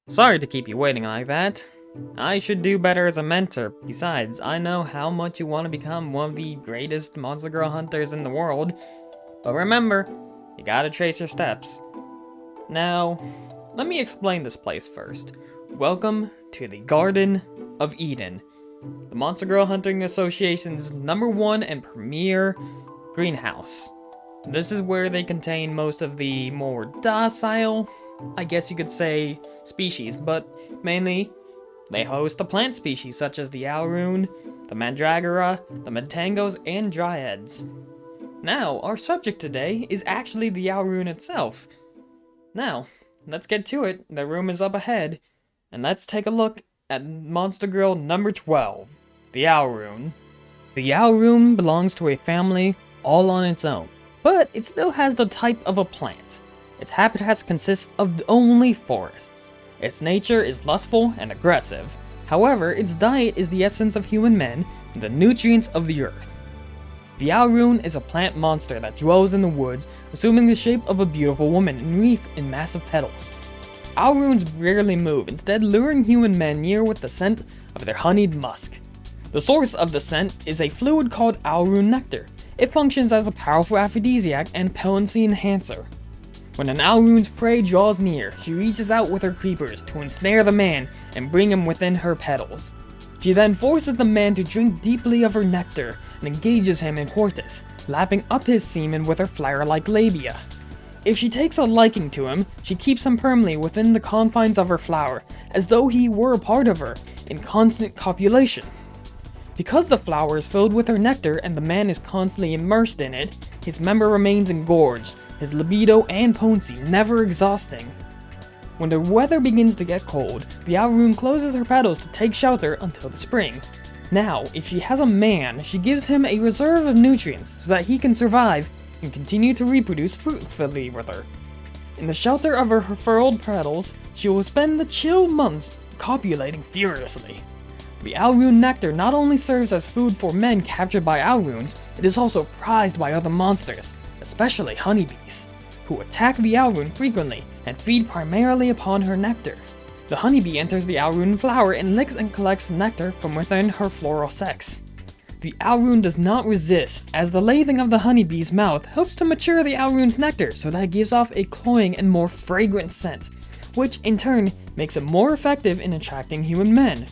Sorry to keep you waiting like that. I should do better as a mentor. Besides, I know how much you want to become one of the greatest monster girl hunters in the world. But remember, you gotta trace your steps. Now, let me explain this place first. Welcome to the Garden of Eden, the Monster Girl Hunting Association's #1 and premier greenhouse. This is where they contain most of the more docile, I guess you could say, species, but mainly they host a plant species such as the Alraune, the Mandragora, the Metangos, and Dryads. Now, our subject today is actually the Alraune itself. Now, let's get to it. The room is up ahead, and let's take a look at Monster Girl number 12, the Alraune. The Alraune belongs to a family all on its own, but it still has the type of a plant. Its habitats consist of only forests. Its nature is lustful and aggressive. However, its diet is the essence of human men and the nutrients of the earth. The Alraune is a plant monster that dwells in the woods, assuming the shape of a beautiful woman and wreathed in massive petals. Alraunes rarely move, instead luring human men near with the scent of their honeyed musk. The source of the scent is a fluid called Alraune nectar. It functions as a powerful aphrodisiac and potency enhancer. When an Alraune's prey draws near, she reaches out with her creepers to ensnare the man and bring him within her petals. She then forces the man to drink deeply of her nectar and engages him in coitus, lapping up his semen with her flower-like labia. If she takes a liking to him, she keeps him permanently within the confines of her flower, as though he were a part of her, in constant copulation. Because the flower is filled with her nectar and the man is constantly immersed in it, his member remains engorged, his libido and potency never exhausting. When the weather begins to get cold, the Alraune closes her petals to take shelter until the spring. Now, if she has a man, she gives him a reserve of nutrients so that he can survive and continue to reproduce fruitfully with her. In the shelter of her furled petals, she will spend the chill months copulating furiously. The Alraune nectar not only serves as food for men captured by Alraunes, it is also prized by other monsters, especially honeybees, who attack the Alraune frequently and feed primarily upon her nectar. The honeybee enters the Alraune flower and licks and collects nectar from within her floral sex. The Alraune does not resist, as the lathing of the honeybee's mouth helps to mature the Alraune's nectar so that it gives off a cloying and more fragrant scent, which in turn makes it more effective in attracting human men.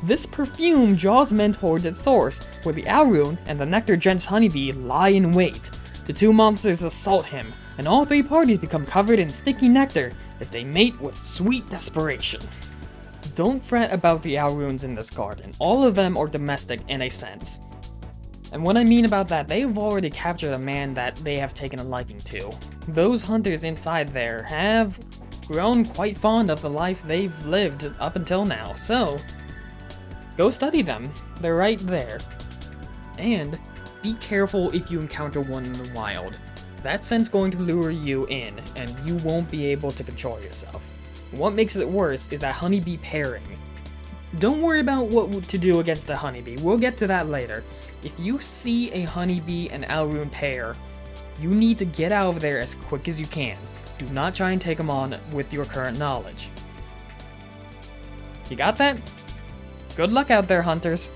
This perfume draws men towards its source, where the Alraune and the nectar-drenched honeybee lie in wait. The two monsters assault him, and all three parties become covered in sticky nectar as they mate with sweet desperation. Don't fret about the Alraunes in this garden, all of them are domestic in a sense. And what I mean about that, they've already captured a man that they have taken a liking to. Those hunters inside there have grown quite fond of the life they've lived up until now, so go study them, they're right there. And be careful if you encounter one in the wild. That scent's going to lure you in, and you won't be able to control yourself. What makes it worse is that honeybee pairing. Don't worry about what to do against a honeybee, we'll get to that later. If you see a honeybee and Alraune pair, you need to get out of there as quick as you can. Do not try and take them on with your current knowledge. You got that? Good luck out there, hunters.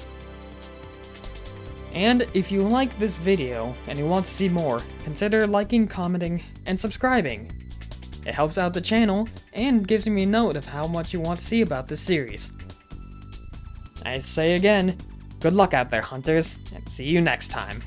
And if you like this video and you want to see more, consider liking, commenting, and subscribing. It helps out the channel and gives me a note of how much you want to see about this series. I say again, good luck out there, hunters, and see you next time.